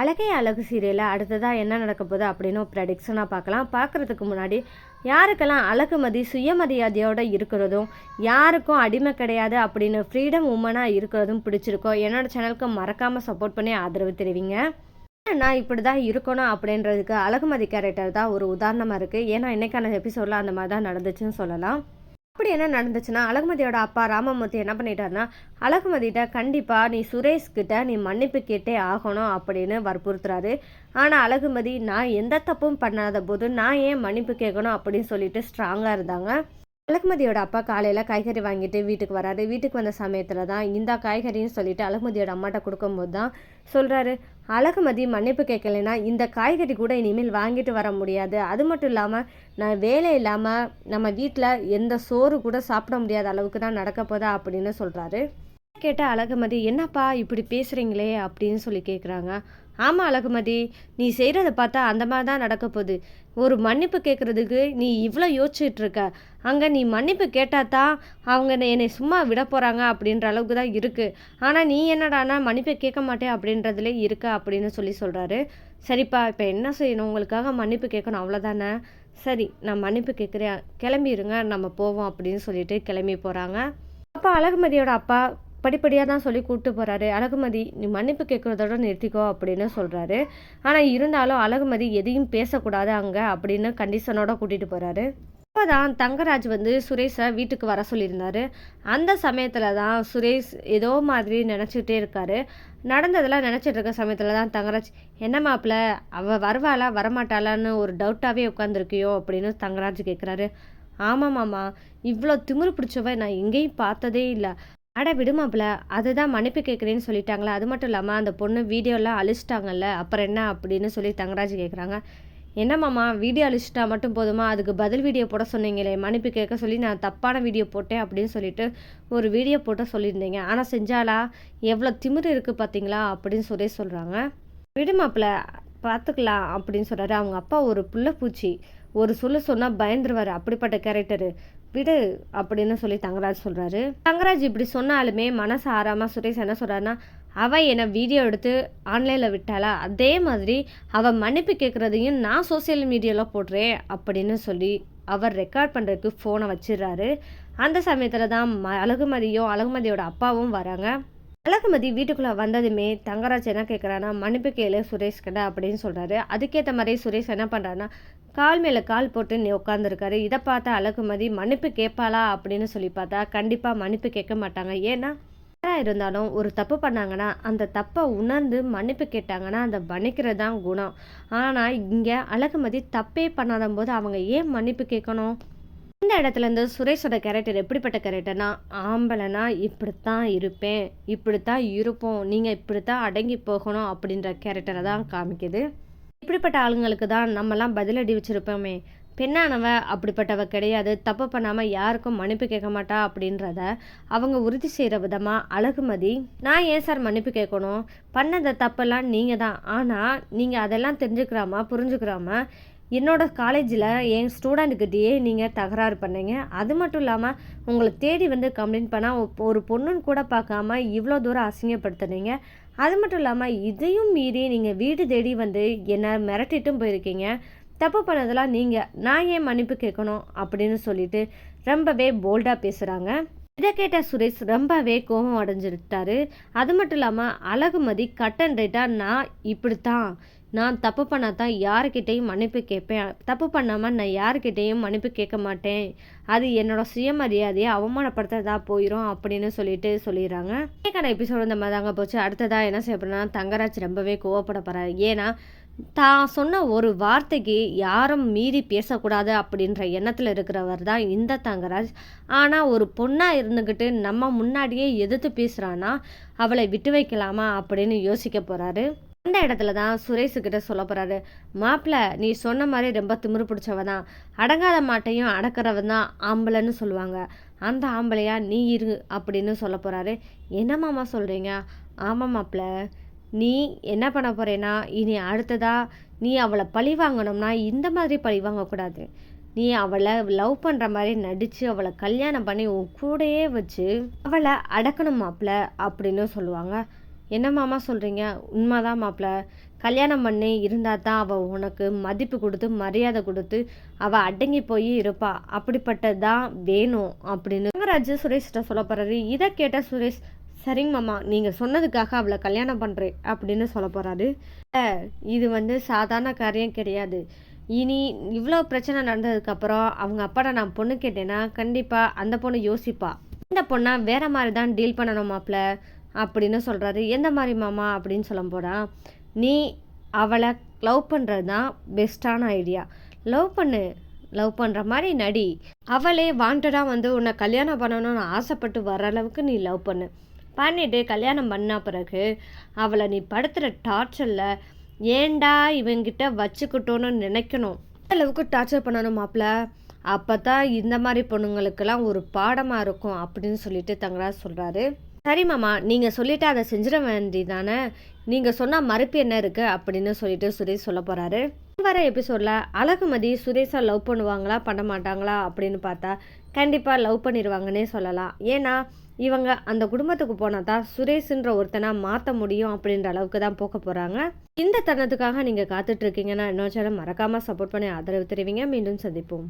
அழகே அழகு சீரியலில் அடுத்ததாக என்ன நடக்க போகுது அப்படின்னு ஒரு ப்ரெடிக்ஷனாக பார்க்கலாம். பார்க்குறதுக்கு முன்னாடி யாருக்கெல்லாம் அழகுமதி சுயமரியாதையோடு இருக்கிறதும் யாருக்கும் அடிமை கிடையாது அப்படின்னு ஃப்ரீடம் உமனாக இருக்கிறதும் பிடிச்சிருக்கோ என்னோடய சேனலுக்கு மறக்காமல் சப்போர்ட் பண்ணி ஆதரவு தெரிவிங்க. நான் இப்படி தான் இருக்கணும் அப்படின்றதுக்கு அழகுமதி கேரக்டர் தான் ஒரு உதாரணமாக இருக்குது. ஏன்னா இன்றைக்கான எபிசோடில் அந்த மாதிரி தான் நடந்துச்சுன்னு சொல்லலாம். அப்படி என்ன நடந்துச்சுன்னா, அழகுமதியோட அப்பா ராமமூர்த்தி என்ன பண்ணிட்டாருன்னா, அழகுமதிகிட்ட கண்டிப்பாக நீ சுரேஷ்கிட்ட நீ மன்னிப்பு கேட்டே ஆகணும் அப்படின்னு வற்புறுத்துறாரு. ஆனால் அழகுமதி நான் எந்த தப்பும் பண்ணாத போது நான் ஏன் மன்னிப்பு கேட்கணும் அப்படின்னு சொல்லிட்டு ஸ்ட்ராங்காக இருந்தாங்க. அழகுமதியோட அப்பா காலையில் காய்கறி வாங்கிட்டு வீட்டுக்கு வராரு. வீட்டுக்கு வந்த சமயத்தில் தான் இந்த காய்கறின்னு சொல்லிட்டு அழகுமதியோட அம்மாட்ட கொடுக்கும்போது தான் சொல்கிறாரு, அழகுமதி மன்னிப்பு கேட்கலைன்னா இந்த காய்கறி கூட இனிமேல் வாங்கிட்டு வர முடியாது. அது மட்டும் இல்லாமல் நான் வேலை இல்லாமல் நம்ம வீட்டில் எந்த சோறு கூட சாப்பிட முடியாத அளவுக்கு தான் நடக்க போதா அப்படின்னு சொல்கிறாரு. கேட்ட அழகுமதி என்னப்பா இப்படி பேசுகிறீங்களே அப்படின்னு சொல்லி கேட்குறாங்க. ஆமாம் அழகுமதி, நீ செய்கிறத பார்த்தா அந்த மாதிரி தான் நடக்க போகுது. ஒரு மன்னிப்பு கேட்குறதுக்கு நீ இவ்வளோ யோசிச்சுட்டு இருக்க. அங்கே நீ மன்னிப்பு கேட்டால் தான் அவங்க என்னை சும்மா விட போகிறாங்க அப்படின்ற அளவுக்கு தான் இருக்குது. ஆனால் நீ என்னடானா மன்னிப்பு கேட்க மாட்டேன் அப்படின்றதுலே இருக்க அப்படின்னு சொல்கிறாரு. சரிப்பா, இப்போ என்ன செய்யணும்? உங்களுக்காக மன்னிப்பு கேட்கணும் அவ்வளோதானே? சரி, நான் மன்னிப்பு கேட்குறேன், கிளம்பிடுங்க, நம்ம போவோம் அப்படின்னு சொல்லிட்டு கிளம்பி போகிறாங்க. அப்போ அழகுமதியோட அப்பா படிப்படியாக தான் சொல்லி கூப்பிட்டு போகிறாரு. அழகுமதி நீ மன்னிப்பு கேட்குறதோட நிறுத்திக்கோ அப்படின்னு சொல்கிறாரு. ஆனால் இருந்தாலும் அழகுமதி எதையும் பேசக்கூடாது அங்கே அப்படின்னு கண்டிஷனோட கூட்டிகிட்டு போகிறாரு. அப்போ தான் தங்கராஜ் சுரேஷை வீட்டுக்கு வர சொல்லியிருந்தாரு. அந்த சமயத்தில் தான் சுரேஷ் ஏதோ மாதிரி நினச்சிக்கிட்டே இருக்காரு. நடந்ததெல்லாம் நினச்சிட்டு இருக்க சமயத்தில் தான் தங்கராஜ் என்ன மாப்பிள்ள அவள் வருவாளா வரமாட்டாளான்னு ஒரு டவுட்டாகவே உட்காந்துருக்கியோ அப்படின்னு தங்கராஜ் கேட்குறாரு. ஆமாம் மாமா, இவ்வளோ திமிரு பிடிச்சவ நான் எங்கேயும் பார்த்ததே இல்லை. அட விடுமாப்பில், அதுதான் மன்னிப்பு கேட்குறேன்னு சொல்லிட்டாங்களா? அது மட்டும் இல்லாமல் அந்த பொண்ணு வீடியோலாம் அழிச்சிட்டாங்கல்ல, அப்புறம் என்ன அப்படின்னு சொல்லி தங்கராஜ் கேட்குறாங்க. என்னம்மாம்மா வீடியோ அழிச்சிட்டா மட்டும் போதுமா? அதுக்கு பதில் வீடியோ போட சொன்னீங்களே, மன்னிப்பு கேட்க சொல்லி நான் தப்பான வீடியோ போட்டேன் அப்படின்னு சொல்லிட்டு ஒரு வீடியோ போட்ட சொல்லியிருந்தீங்க. ஆனால் செஞ்சாலா? எவ்வளோ திமிரு இருக்குது பார்த்தீங்களா அப்படின்னு சொல்கிறாங்க. விடுமாப்பில் பார்த்துக்கலாம் அப்படின்னு சொல்கிறாரு. அவங்க அப்பா ஒரு புள்ளப்பூச்சி, ஒரு சொன்னால் பயந்துருவார், அப்படிப்பட்ட கேரக்டரு, விடு அப்படின்னு சொல்லி தங்கராஜ் சொல்கிறாரு. தங்கராஜ் இப்படி சொன்னாலுமே மனசு ஆறாமல் சுரேஷ் என்ன சொல்கிறாருன்னா, அவள் என்னை வீடியோ எடுத்து ஆன்லைனில் விட்டாளா, அதே மாதிரி அவள் மன்னிப்பு கேட்குறதையும் நான் சோசியல் மீடியாவில் போடுறேன் அப்படின்னு சொல்லி அவர் ரெக்கார்ட் பண்ணுறதுக்கு ஃபோனை வச்சிடுறாரு. அந்த சமயத்தில் தான் அழகுமதியும் அழகுமதியோட அப்பாவும் வராங்க. அழகுமதி வீட்டுக்குள்ளே வந்ததுமே தங்கராஜ் என்ன கேட்குறான்னா, மன்னிப்பு கேளு சுரேஷ் கிட்ட அப்படின்னு சொல்கிறாரு. அதுக்கேற்ற மாதிரி சுரேஷ் என்ன பண்ணுறாருன்னா, கால் மேலே கால் போட்டு நீ உட்காந்துருக்காரு. இதை பார்த்தா அழகுமதி மன்னிப்பு கேட்பாளா அப்படின்னு சொல்லி பார்த்தா கண்டிப்பாக மன்னிப்பு கேட்க மாட்டாங்க. ஏன்னா யாராக இருந்தாலும் ஒரு தப்பு பண்ணாங்கன்னா அந்த தப்பை உணர்ந்து மன்னிப்பு கேட்டாங்கன்னா அந்த மன்னிக்கிறது தான் குணம். ஆனால் இங்கே அழகுமதி தப்பே பண்ணாத போது அவங்க ஏன் மன்னிப்பு கேட்கணும்? இந்த இடத்துலேருந்து சுரேஷோட கேரக்டர் எப்படிப்பட்ட கேரக்டர்னா, ஆம்பளைனா இப்படித்தான் இருப்பேன், இப்படித்தான் இருப்போம், நீங்கள் இப்படித்தான் அடங்கி போகணும் அப்படின்ற கேரக்டரை தான் காமிக்குது. இப்படிப்பட்ட ஆளுங்களுக்கு தான் நம்மலாம் பதிலடி வச்சுருப்போமே. பெண்ணானவ அப்படிப்பட்டவ கிடையாது, தப்பு பண்ணாமல் யாருக்கும் மன்னிப்பு கேட்க மாட்டா அப்படின்றத அவங்க உறுதி செய்கிற விதமாக அழகுமதி, நான் ஏன் சார் மன்னிப்பு கேட்கணும், பண்ணத தப்பெல்லாம் நீங்கள் தான், ஆனால் நீங்கள் அதெல்லாம் தெரிஞ்சுக்கிறாம புரிஞ்சுக்கிறாம என்னோட காலேஜில் என் ஸ்டூடெண்ட்டுக்கிட்டேயே நீங்கள் தகராறு பண்ணீங்க. அது மட்டும் இல்லாமல் உங்களை தேடி கம்ப்ளைண்ட் பண்ணால் ஒரு பொண்ணுன்னு கூட பார்க்காம இவ்வளோ தூரம் அசிங்கப்படுத்துனீங்க. அது மட்டும் இல்லாமல் இதையும் மீறி நீங்கள் வீடு தேடி என்னை மிரட்டிட்டும் போயிருக்கீங்க. தப்பு பண்ணதெல்லாம் நீங்கள், நான் ஏன் மன்னிப்பு கேட்கணும் அப்படின்னு சொல்லிட்டு ரொம்பவே போல்டாக பேசுகிறாங்க. இதை கேட்ட சுரேஷ் ரொம்பவே கோபம் அடைஞ்சிட்டாரு. அது மட்டும் இல்லாமல் அழகுமதி கட் அண்ட் ரைட்டாக நான் இப்படித்தான், நான் தப்பு பண்ணால் தான் யாருக்கிட்டேயும் மன்னிப்பு கேட்பேன், தப்பு பண்ணாமல் நான் யாருக்கிட்டேயும் மன்னிப்பு கேட்க மாட்டேன், அது என்னோட சுயமரியாதையை அவமானப்படுத்துறதா போயிடும் அப்படின்னு சொல்லிடுறாங்க. ஏற்கான எபிசோடு இந்த மாதிரி தாங்க போச்சு. அடுத்ததாக என்ன செய்யப்படுறா, தங்கராஜ் ரொம்பவே கோவப்பட போகிறார். ஏன்னா தான் சொன்ன ஒரு வார்த்தைக்கு யாரும் மீறி பேசக்கூடாது அப்படின்ற எண்ணத்தில் இருக்கிறவர் தான் இந்த தங்கராஜ். ஆனால் ஒரு பொண்ணாக இருந்துக்கிட்டு நம்ம முன்னாடியே எதிர்த்து பேசுகிறான்னா அவளை விட்டு வைக்கலாமா அப்படின்னு யோசிக்க போகிறாரு. அந்த இடத்துல தான் சுரேஷுக்கிட்ட சொல்ல போகிறாரு, மாப்பிள்ளை நீ சொன்ன மாதிரி ரொம்ப திமிரு பிடிச்சவ தான், அடங்காத மாட்டையும் அடக்கிறவன் தான் ஆம்பளைன்னு சொல்லுவாங்க, அந்த ஆம்பளையா நீ இரு அப்படின்னு சொல்ல போகிறாரு. என்ன மாமா சொல்கிறீங்க? ஆமாம் மாப்பிள்ளை, நீ என்ன பண்ண போகிறேன்னா இனி அடுத்ததா நீ அவளை பழி வாங்கணும்னா இந்த மாதிரி பழி வாங்கக்கூடாது, நீ அவளை லவ் பண்ணுற மாதிரி நடித்து அவளை கல்யாணம் பண்ணி உன் கூடையே வச்சு அவளை அடக்கணும் மாப்பிள்ள அப்படின்னு சொல்லுவாங்க. என்ன மாமா சொல்கிறீங்க? உண்மைதான் மாப்பிள்ள, கல்யாணம் பண்ணி இருந்தால் தான் அவள் உனக்கு மதிப்பு கொடுத்து மரியாதை கொடுத்து அவள் அடங்கி போய் இருப்பா, அப்படிப்பட்டது தான் வேணும் அப்படின்னு தங்கராஜ் சுரேஷ்கிட்ட சொல்ல போகிறாரு. இதை கேட்ட சுரேஷ், சரிங்க மாமா, நீங்கள் சொன்னதுக்காக அவளை கல்யாணம் பண்ணுறேன் அப்படின்னு சொல்ல போகிறாரு. இது சாதாரண காரியம் கிடையாது. இனி இவ்வளோ பிரச்சனை நடந்ததுக்கப்புறம் அவங்க அப்பாட்ட நான் பொண்ணு கேட்டேன்னா கண்டிப்பாக அந்த பொண்ணு யோசிப்பா, இந்த பொண்ணை வேற மாதிரி தான் டீல் பண்ணணும் மாப்பிள்ள அப்படின்னு சொல்கிறாரு. எந்த மாதிரி மாமா அப்படின்னு சொல்ல போகிறான். நீ அவளை லவ் பண்ணுறது தான் பெஸ்ட்டான ஐடியா. லவ் பண்ணுற மாதிரி நடி. அவளே வாண்டடாக உன்னை கல்யாணம் பண்ணணும்னு ஆசைப்பட்டு வர அளவுக்கு நீ லவ் பண்ணிவிட்டு கல்யாணம் பண்ண பிறகு அவளை நீ படுத்துகிற டார்ச்சரில் ஏண்டா இவங்கிட்ட வச்சுக்கிட்டோன்னு நினைக்கணும். அளவுக்கு டார்ச்சர் பண்ணணும் மாப்பிள்ள. அப்போ தான் இந்த மாதிரி பொண்ணுங்களுக்கெல்லாம் ஒரு பாடமாக இருக்கும் அப்படின்னு சொல்லிட்டு தங்கராஜ் சொல்கிறாரு. சரி மாமா, நீங்கள் சொல்லிவிட்டு அதை செஞ்சிட வேண்டியதானே, நீங்கள் சொன்னால் மறுப்பு என்ன இருக்குது அப்படின்னு சொல்லிட்டு சுரேஷ் சொல்ல போகிறாரு. வர எபிசோடில் அழகுமதி சுரேஷை லவ் பண்ணுவாங்களா பண்ண மாட்டாங்களா அப்படின்னு பார்த்தா கண்டிப்பாக லவ் பண்ணிடுவாங்கன்னே சொல்லலாம். ஏன்னா இவங்க அந்த குடும்பத்துக்கு போனால் தான் சுரேஷுன்ற ஒருத்தனை மாற்ற முடியும் அப்படின்ற அளவுக்கு தான் போக போகிறாங்க. இந்த தருணத்துக்காக நீங்கள் காத்துட்ருக்கீங்கன்னா இன்னொரு சேனல் மறக்காமல் சப்போர்ட் பண்ணி ஆதரவு தெரிவிங்க. மீண்டும் சந்திப்போம்.